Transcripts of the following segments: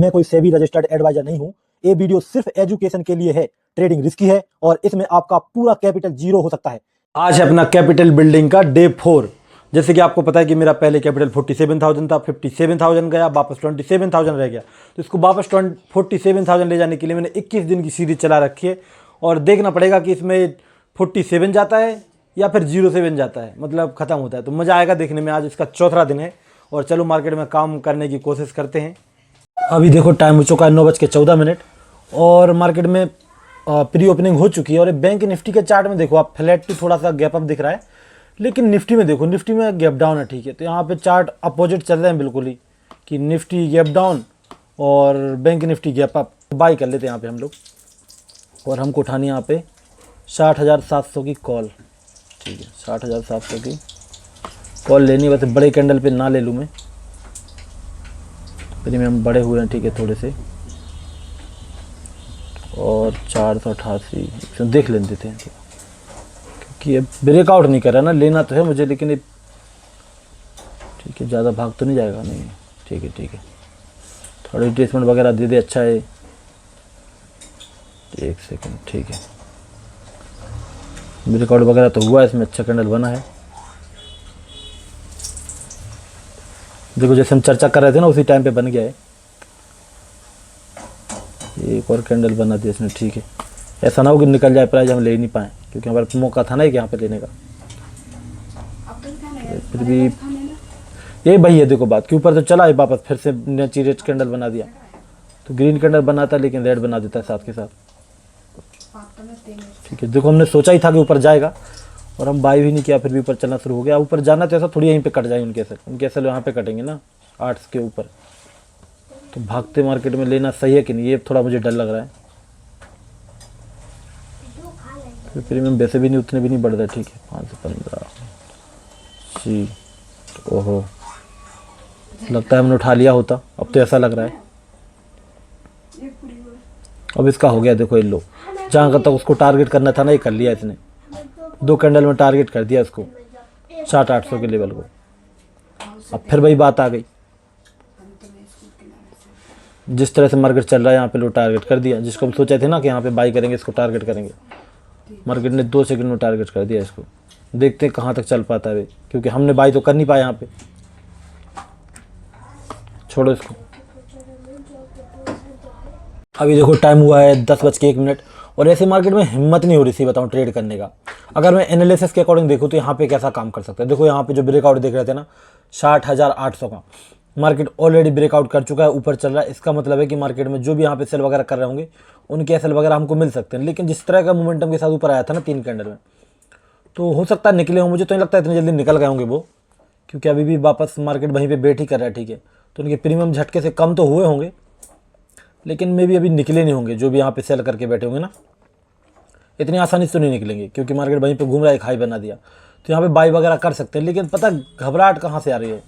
मैं कोई SEBI registered adviser नहीं हूं। ये वीडियो सिर्फ एजुकेशन के लिए है। ट्रेडिंग रिस्की है और इसमें आपका पूरा कैपिटल जीरो हो सकता है। आज है अपना कैपिटल बिल्डिंग का डे 4। जैसे कि आपको पता है कि मेरा पहले कैपिटल 47,000 था, 57,000 गया, वापस 27,000 रह गया। तो इसको वापस 47,000 ले जाने के लिए मैंने 21 दिन की सीरीज चला रखी है और देखना पड़ेगा कि इसमें 47 जाता है या फिर 07 जाता है, मतलब ख़त्म होता है। तो मज़ा आएगा देखने में। आज इसका चौथा दिन है और चलो मार्केट में काम करने की कोशिश करते हैं। अभी देखो टाइम हो चुका है 9:14 और मार्केट में प्री ओपनिंग हो चुकी है। और बैंक निफ्टी के चार्ट में देखो आप, फ्लैट टू थोड़ा सा गैप अप दिख रहा है, लेकिन निफ्टी में देखो, निफ्टी में गैप डाउन है। ठीक है, तो यहाँ पे चार्ट अपोजिट चल रहे हैं बिल्कुल ही, कि निफ्टी गैप डाउन और bank Nifty gap up. By कर लेते हैं यहाँ पे हम लोग। और हमको उठानी यहाँ पे 60,700 की कॉल। ठीक है, 60,700 की कॉल लेनी। वैसे बड़े कैंडल पे ना ले लूँ मैं, प्रीमियम बड़े हुए हैं ठीक है थोड़े से। और 488 देख लेते हैं, क्योंकि ये ब्रेकआउट नहीं कर रहा ना। लेना तो है मुझे, लेकिन ये ठीक है, ज़्यादा भाग तो नहीं जाएगा। नहीं ठीक है, ठीक है, थोड़ा रिट्रेसमेंट वगैरह दे दे, अच्छा है। एक सेकंड, ठीक है, ब्रेकआउट वगैरह तो हुआ है इसमें, अच्छा कैंडल बना है। देखो जैसे हम चर्चा कर रहे थे ना, उसी टाइम पे बन गया है। एक और कैंडल बना दिया इसने, ठीक है। ऐसा ना हो कि निकल जाए प्राइस, हम ले ही नहीं पाए, क्योंकि हमारे पास मौका था ना कि यहाँ पे लेने का। फिर भी यही भाई है, देखो बात के ऊपर तो चला है वापस, फिर से नीचे रेड कैंडल बना दिया। तो ग्रीन कैंडल बनाता है लेकिन रेड बना देता है साथ के साथ। ठीक है, देखो हमने सोचा ही था कि ऊपर जाएगा और हम बाई भी नहीं किया, फिर भी ऊपर चलना शुरू हो गया। ऊपर जाना तो ऐसा थोड़ी यहीं पे कट जाए उनके असल यहाँ पे कटेंगे ना 8 के ऊपर। तो भागते मार्केट में लेना सही है कि नहीं, ये थोड़ा मुझे डर लग रहा है। प्रीमियम वैसे भी नहीं, उतने भी नहीं बढ़ रहा। ठीक है, 5 से 15 जी। ओहो, लगता है हमने उठा लिया होता, अब तो ऐसा लग रहा है। अब इसका हो गया, देखो ये लो, जहाँ तक उसको टारगेट करना था ना, ये कर लिया इसने। 2 कैंडल में टारगेट कर दिया इसको, 700-800 के लेवल को। अब फिर वही बात आ गई, जिस तरह से मार्केट चल रहा है यहाँ पे लो टारगेट कर दिया। जिसको हम सोचे थे ना कि यहाँ पे बाई करेंगे, इसको टारगेट करेंगे, मार्केट ने 2 सेकंड में टारगेट कर दिया इसको। देखते हैं कहाँ तक चल पाता है, क्योंकि हमने बाई तो कर नहीं पाया यहाँ पे। छोड़ो इसको। अभी देखो टाइम हुआ है 10:01 और ऐसे मार्केट में हिम्मत नहीं हो रही थी बताऊँ ट्रेड करने का। अगर मैं एनालिसिस के अकॉर्डिंग देखूँ तो यहाँ पे कैसा काम कर सकता है। देखो यहाँ पे जो ब्रेकआउट देख रहे थे ना 60,800 का, मार्केट ऑलरेडी ब्रेकआउट कर चुका है, ऊपर चल रहा है। इसका मतलब है कि मार्केट में जो भी यहाँ पे सेल वगैरह कर रहे होंगे, उनके एसएल वगैरह हमको मिल सकते हैं। लेकिन जिस तरह का मोमेंटम के साथ ऊपर आया था ना 3 कैंडल में, तो हो सकता है निकले हों। मुझे तो नहीं लगता इतनी जल्दी निकल गए होंगे वो, क्योंकि अभी भी वापस मार्केट वहीं पे वेट ही कर रहा है। ठीक है, तो उनके प्रीमियम झटके से कम तो हुए होंगे, लेकिन मे भी अभी निकले नहीं होंगे। जो भी यहाँ पे सेल करके बैठे होंगे ना, इतनी आसानी से तो नहीं निकलेंगे, क्योंकि मार्केट वहीं पे घूम रहा है, एक हाई बना दिया। तो यहाँ पे बाई वगैरह कर सकते हैं। लेकिन पता घबराहट कहाँ से आ रही है,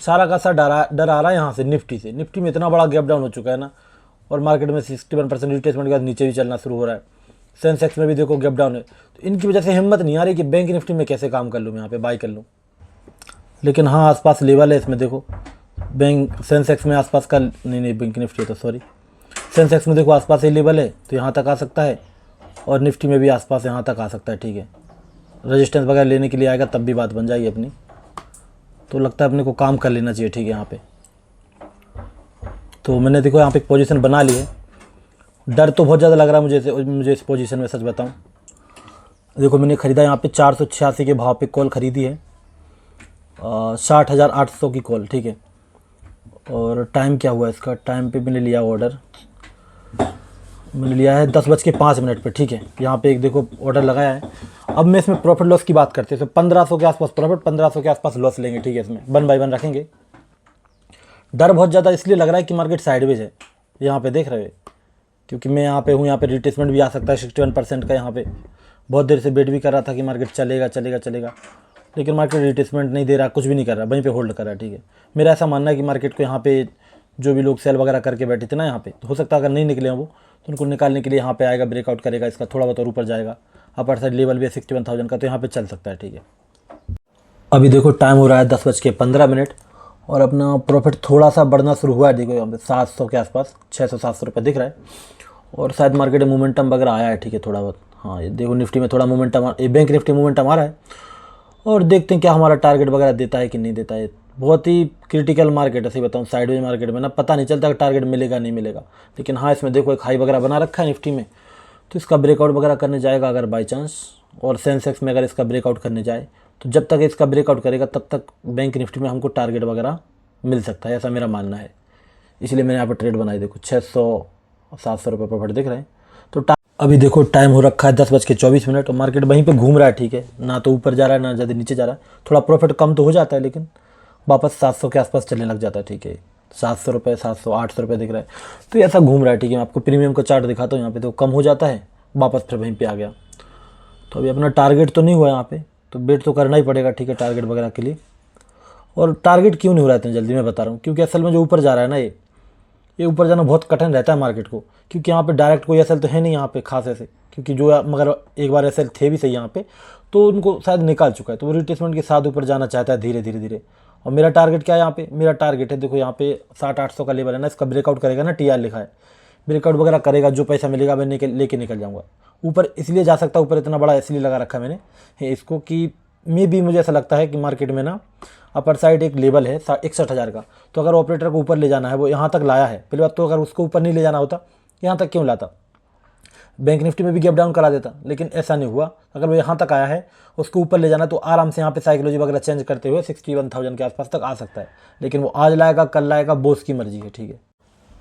सारा का सारा डर आ रहा है यहाँ से निफ्टी से। निफ्टी में इतना बड़ा गैप डाउन हो चुका है ना, और मार्केट में 61% रिट्रेसमेंट के बाद नीचे भी चलना शुरू हो रहा है। सेंसेक्स में भी देखो गैप डाउन है। तो इनकी वजह से हिम्मत नहीं आ रही कि बैंक निफ्टी में कैसे काम कर लूँ, यहाँ पे बाई कर लूँ। लेकिन हाँ, आसपास लेवल है इसमें। देखो बैंक सेंसेक्स में आसपास का, नहीं बैंक निफ्टी है तो सॉरी, सेंसेक्स में देखो आसपास ही लेवल है, तो यहाँ तक आ सकता है। और निफ्टी में भी आसपास यहाँ तक आ सकता है। ठीक है, रेजिस्टेंस वगैरह लेने के लिए आएगा तब भी बात बन जाएगी अपनी। तो लगता है अपने को काम कर लेना चाहिए। ठीक है, यहाँ पे तो मैंने देखो यहाँ पे एक पोजीशन बना ली है। डर तो बहुत ज़्यादा लग रहा है मुझे इस पोजीशन में, सच बताऊँ। देखो मैंने ख़रीदा यहाँ पे 486 के भाव पे कॉल ख़रीदी है, 60,800 की कॉल। ठीक है, और टाइम क्या हुआ इसका, टाइम पे मैंने लिया ऑर्डर, मैंने लिया है 10:05 पे। ठीक है, यहाँ पे एक देखो ऑर्डर लगाया है। अब मैं इसमें प्रॉफिट लॉस की बात करते हैं, तो 1500 के आसपास प्रॉफिट, 1500 के आसपास लॉस लेंगे। ठीक है, इसमें 1 बाय 1 रखेंगे। डर बहुत ज़्यादा इसलिए लग रहा है कि मार्केट साइडवेज है, यहाँ पे देख रहे हो, क्योंकि मैं यहाँ पे हूँ। यहाँ पे रिट्रेसमेंट भी आ सकता है 61% का। यहाँ पे बहुत देर से वेट भी कर रहा था कि मार्केट चलेगा चलेगा चलेगा, लेकिन मार्केट रिट्रेसमेंट नहीं दे रहा, कुछ भी नहीं कर रहा, वहीं पे होल्ड कर रहा है। ठीक है, मेरा ऐसा मानना है कि मार्केट को यहाँ पे जो भी लोग सेल वगैरह करके बैठे थे ना यहाँ पे, तो हो सकता है अगर नहीं निकले हैं वो, तो उनको निकालने के लिए यहाँ पे आएगा, ब्रेकआउट करेगा, इसका थोड़ा बहुत और ऊपर जाएगा। अपर साइड लेवल भी है 61,000 का, तो यहाँ पे चल सकता है। ठीक है, अभी देखो टाइम हो रहा है 10:15 और अपना प्रॉफिट थोड़ा सा बढ़ना शुरू हुआ है। देखो यहाँ पे 700 के आसपास 600-700 रुपये दिख रहा है। और शायद मार्केट में मोमेंटम वगैरह आया है, ठीक है, थोड़ा बहुत। हाँ, ये देखो निफ्टी में थोड़ा मोमेंटम, ये बैंक निफ्टी मोमेंटम आ रहा है। और देखते हैं क्या हमारा टारगेट वगैरह देता है कि नहीं देता है। बहुत ही क्रिटिकल मार्केट है, सही बताऊँ। साइडवेज मार्केट में ना पता नहीं चलता कि टारगेट मिलेगा नहीं मिलेगा। लेकिन हाँ, इसमें देखो एक हाई वगैरह बना रखा है निफ्टी में, तो इसका ब्रेकआउट वगैरह करने जाएगा अगर बाई चांस। और सेंसेक्स में अगर इसका ब्रेकआउट करने जाए, तो जब तक इसका ब्रेकआउट करेगा तब तक बैंक निफ्टी में हमको टारगेट वगैरह मिल सकता है, ऐसा मेरा मानना है। इसलिए मैंने यहाँ पर ट्रेड बनाई। देखो 600-700 रुपये प्रॉफिट दिख रहे हैं। तो अभी देखो टाइम हो रखा है 10:24 और मार्केट वहीं पे घूम रहा है, ठीक है, ना तो ऊपर जा रहा है ना ज़्यादा नीचे जा रहा है। थोड़ा प्रॉफिट कम तो हो जाता है, लेकिन वापस 700 के आसपास चलने लग जाता है, ठीक है। 700 रुपये, 700-800 रुपये दिख रहा है, तो ऐसा घूम रहा है, ठीक है। मैं आपको प्रीमियम का चार्ट दिखाता हूँ। यहाँ पे तो कम हो जाता है, वापस फिर वहीं पे आ गया। तो अभी अपना टारगेट तो नहीं हुआ यहाँ पे, तो वेट तो करना ही पड़ेगा, ठीक है, टारगेट वगैरह के लिए। और टारगेट क्यों नहीं हो रहा है इतनी जल्दी, मैं बता रहा हूँ। क्योंकि असल में जो ऊपर जा रहा है ना, ये ऊपर जाना बहुत कठिन रहता है मार्केट को, क्योंकि यहाँ पे डायरेक्ट कोई एसएल तो है नहीं यहाँ पे खास ऐसे। क्योंकि जो मगर एक बार एसएल थे भी सही यहाँ पे, तो उनको शायद निकाल चुका है, तो वो रिट्रेसमेंट के साथ ऊपर जाना चाहता है धीरे धीरे धीरे। और मेरा टारगेट क्या है यहाँ पे, मेरा टारगेट है, देखो यहाँ पे 700-800 का लेवल है ना, इसका ब्रेकआउट करेगा ना, टीआर लिखा है, ब्रेकआउट वगैरह करेगा, जो पैसा मिलेगा मैं लेके निकल जाऊँगा ऊपर। इसलिए जा सकता है ऊपर, इतना बड़ा इसलिए लगा रखा है मैंने इसको कि मे भी मुझे ऐसा लगता है कि मार्केट में ना अपर साइड एक लेवल है 61,000 का। तो अगर ऑपरेटर को ऊपर ले जाना है, वो यहाँ तक लाया है, पहली बात तो अगर उसको ऊपर नहीं ले जाना होता यहाँ तक क्यों लाता, बैंक निफ्टी में भी गैप डाउन करा देता। लेकिन ऐसा नहीं हुआ, अगर वो यहाँ तक आया है, उसको ऊपर ले जाना तो आराम से यहाँ पे साइकोलॉजी वगैरह चेंज करते हुए 61,000 के आसपास तक आ सकता है। लेकिन वो आज लाएगा कल लाएगा, वो उसकी मर्जी है, ठीक है।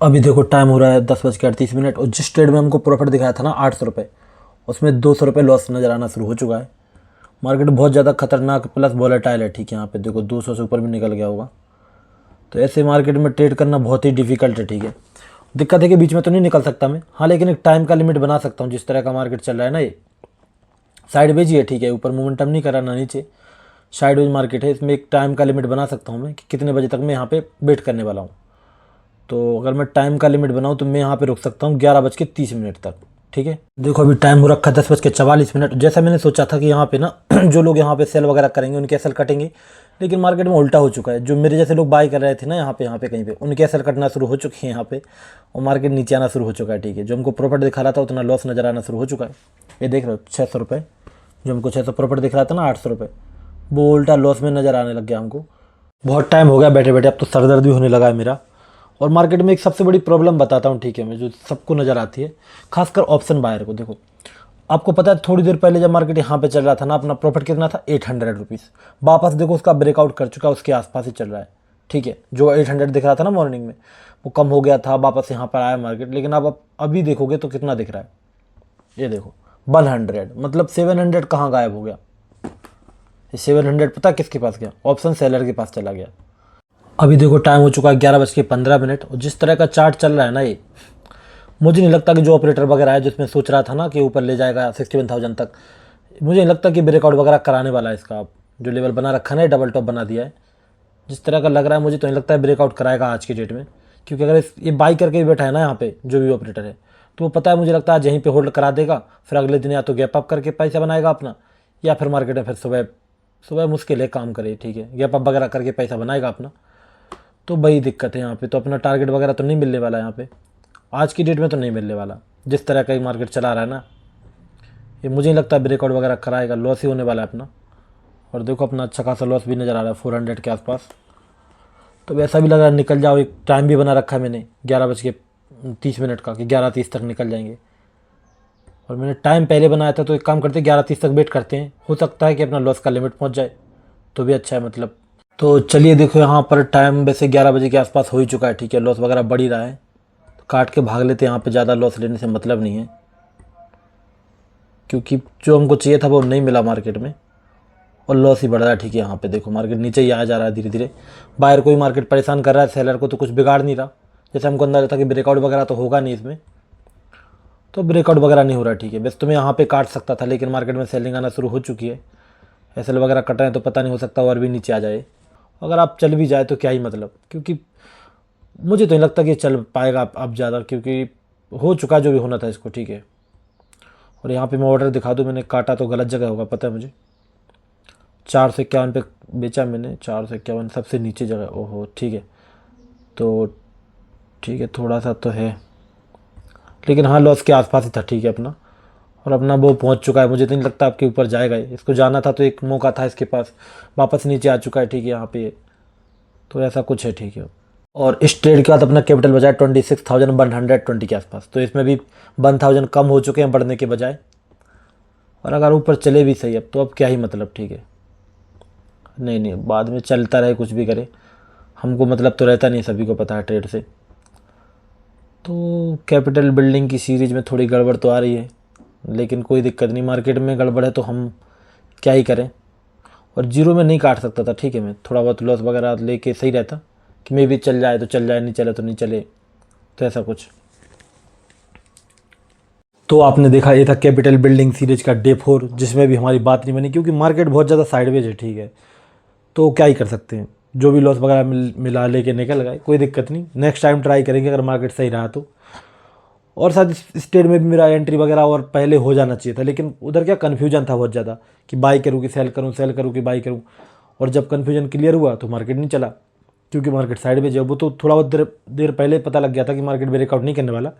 अभी देखो टाइम हो रहा है 10:38 और जिस ट्रेड में हमको प्रॉफिट दिखाया था ना 800 रुपये, उसमें 200 रुपये लॉस नज़र आना शुरू हो चुका है। मार्केट बहुत ज़्यादा खतरनाक प्लस वॉलेटाइल है, ठीक है। यहाँ पे देखो 200 से ऊपर भी निकल गया होगा। तो ऐसे मार्केट में ट्रेड करना बहुत ही डिफिकल्ट है, ठीक है। दिक्कत है कि बीच में तो नहीं निकल सकता मैं, हाँ, लेकिन एक टाइम का लिमिट बना सकता हूँ। जिस तरह का मार्केट चल रहा है ना, ये साइडवेज ही है, ठीक है, ऊपर मोमेंटम नहीं कर रहा ना नीचे, साइडवेज मार्केट है। इसमें एक टाइम का लिमिट बना सकता हूँ मैं कि कितने बजे तक मैं यहाँ पे वेट करने वाला हूँ। तो अगर मैं टाइम का लिमिट बनाऊँ तो मैं यहाँ पे रुक सकता हूँ 11:30 तक, ठीक है। देखो अभी टाइम हो रखा है 10:44। जैसा मैंने सोचा था कि यहाँ पे ना जो लोग यहाँ पे सेल वगैरह करेंगे उनके एसएल कटेंगे, लेकिन मार्केट में उल्टा हो चुका है। जो मेरे जैसे लोग बाय कर रहे थे ना यहाँ पे कहीं पे, उनके एसएल कटना शुरू हो चुके हैं यहाँ पे, और मार्केट नीचे आना शुरू हो चुका है, ठीक है। जो हमको प्रॉफिट दिखा रहा था उतना लॉस नज़र आना शुरू हो चुका है। ये देख रहे हो 600 रुपये, जो हमको 600 प्रॉफिट दिख रहा था ना 800 रुपये, वो उल्टा लॉस में नज़र आने लग गया हमको। बहुत टाइम हो गया बैठे बैठे, अब तो सरदर्द भी होने लगा है मेरा। और मार्केट में एक सबसे बड़ी प्रॉब्लम बताता हूँ, ठीक है, मैं, जो सबको नज़र आती है, खासकर ऑप्शन बायर को। देखो आपको पता है थोड़ी देर पहले जब मार्केट यहाँ पे चल रहा था ना, अपना प्रॉफिट कितना था 800 रुपीज़। वापस देखो उसका ब्रेकआउट कर चुका है, उसके आसपास ही चल रहा है, ठीक है। जो 800 दिख रहा था ना मॉर्निंग में, वो कम हो गया था, वापस यहाँ पर आया मार्केट। लेकिन अब अभी देखोगे तो कितना दिख रहा है, ये देखो 100, मतलब 700 कहाँ गायब हो गया। ये 700 पता किसके पास गया, ऑप्शन सेलर के पास चला गया। अभी देखो टाइम हो चुका है 11:15 और जिस तरह का चार्ट चल रहा है ना, ये मुझे नहीं लगता कि जो ऑपरेटर वगैरह है, जिसमें सोच रहा था ना कि ऊपर ले जाएगा 61,000 तक, मुझे नहीं लगता कि ब्रेकआउट वगैरह कराने वाला है इसका। अब जो लेवल बना रखा है ना, डबल टॉप बना दिया है, जिस तरह का लग रहा है मुझे तो नहीं लगता है ब्रेकआउट कराएगा आज की डेट में। क्योंकि अगर ये बाई करके भी बैठा है ना यहाँ पे जो भी ऑपरेटर है, तो वो पता है, मुझे लगता है आज यहीं पे होल्ड करा देगा, फिर अगले दिन या तो गैप अप करके पैसा बनाएगा अपना, या फिर मार्केट में फिर सुबह सुबह मुश्किल है काम करे, ठीक है, गैप अप वगैरह करके पैसा बनाएगा अपना। तो वही दिक्कत है यहाँ पे, तो अपना टारगेट वगैरह तो नहीं मिलने वाला यहाँ पे, आज की डेट में तो नहीं मिलने वाला। जिस तरह का ही मार्केट चला रहा है ना, ये मुझे नहीं लगता ब्रेकआउट वगैरह कराएगा, लॉस ही होने वाला है अपना। और देखो अपना अच्छा खासा लॉस भी नज़र आ रहा है 400 के आसपास। तो वैसा भी लग रहा है निकल जाओ, एक टाइम भी बना रखा है मैंने 11:30 का, कि 11:30 तक निकल जाएंगे। और मैंने टाइम पहले बनाया था, तो एक काम करते हैं 11:30 तक वेट करते हैं, हो सकता है कि अपना लॉस का लिमिट पहुँच जाए, तो भी अच्छा है मतलब। तो चलिए देखो यहाँ पर टाइम वैसे 11 बजे के आसपास हो ही चुका है, ठीक है, लॉस वगैरह बढ़ ही रहा है, तो काट के भाग लेते हैं। यहाँ पे ज़्यादा लॉस लेने से मतलब नहीं है, क्योंकि जो हमको चाहिए था वो नहीं मिला मार्केट में, और लॉस ही बढ़ रहा है, ठीक है। यहाँ पे देखो मार्केट नीचे ही आ जा रहा है धीरे धीरे, बायर को ही मार्केट परेशान कर रहा है, सेलर को तो कुछ बिगाड़ नहीं रहा। जैसे हमको अंदाजा था कि ब्रेकआउट वगैरह तो होगा नहीं इसमें, तो ब्रेकआउट वगैरह नहीं हो रहा, ठीक है। बस तुम्हें यहाँ पे काट सकता था, लेकिन मार्केट में सेलिंग आना शुरू हो चुकी है, एसएल वगैरह कट रहे हैं, तो पता नहीं, हो सकता और भी नीचे आ जाए। अगर आप चल भी जाए तो क्या ही मतलब, क्योंकि मुझे तो नहीं लगता कि चल पाएगा अब ज़्यादा, क्योंकि हो चुका जो भी होना था इसको, ठीक है। और यहाँ पे मैं ऑर्डर दिखा दूँ, मैंने काटा तो गलत जगह होगा, पता है मुझे। 451 पे बेचा मैंने, 451 सबसे नीचे जगह। ओहो ठीक है, तो ठीक है थोड़ा सा तो है, लेकिन हाँ लॉस के आसपास ही था। ठीक है अपना, और अपना वो पहुंच चुका है, मुझे तो नहीं लगता आपके ऊपर जाएगा ये। इसको जाना था तो एक मौका था इसके पास, वापस नीचे आ चुका है। ठीक है यहाँ पे, तो ऐसा कुछ है। ठीक है, और इस ट्रेड के बाद अपना कैपिटल बचा 26,120 के आसपास, तो इसमें भी 1,000 कम हो चुके हैं बढ़ने के बजाय। और अगर ऊपर चले भी सही अब, तो अब क्या ही मतलब। ठीक है, नहीं नहीं बाद में चलता रहे कुछ भी करे, हमको मतलब तो रहता नहीं, सभी को पता है ट्रेड से। तो कैपिटल बिल्डिंग की सीरीज़ में थोड़ी गड़बड़ तो आ रही है, लेकिन कोई दिक्कत नहीं, मार्केट में गड़बड़ है तो हम क्या ही करें। और जीरो में नहीं काट सकता था। ठीक है, मैं थोड़ा बहुत लॉस वगैरह लेके सही रहता कि मे भी चल जाए तो चल जाए, नहीं चले तो नहीं चले, तो ऐसा कुछ। तो आपने देखा ये था कैपिटल बिल्डिंग सीरीज का डे 4, जिसमें भी हमारी बात नहीं बनी क्योंकि मार्केट बहुत ज़्यादा साइडवेज है। ठीक है, तो क्या ही कर सकते हैं, जो भी लॉस वगैरह मिला लेके निकल गए, कोई दिक्कत नहीं, नेक्स्ट टाइम ट्राई करेंगे अगर मार्केट सही रहा तो। और शायद इस ट्रेड में भी मेरा एंट्री वगैरह और पहले हो जाना चाहिए था, लेकिन उधर क्या कन्फ्यूजन था बहुत ज़्यादा कि बाई करूँ कि सेल करूँ, सेल करूँ कि बाई करूँ। और जब कन्फ्यूजन क्लियर हुआ तो मार्केट नहीं चला, क्योंकि मार्केट साइड में जो वो तो थोड़ा बहुत देर पहले पता लग गया था कि मार्केट ब्रेकआउट नहीं करने वाला,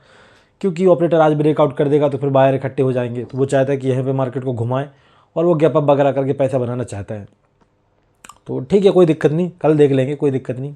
क्योंकि ऑपरेटर आज ब्रेकआउट कर देगा तो फिर बायर इकट्ठे हो जाएंगे, तो वो चाहता है कि यहाँ पे मार्केट को घुमाए और वो गैप अप वगैरह करके पैसा बनाना चाहता है। तो ठीक है कोई दिक्कत नहीं, कल देख लेंगे, कोई दिक्कत नहीं।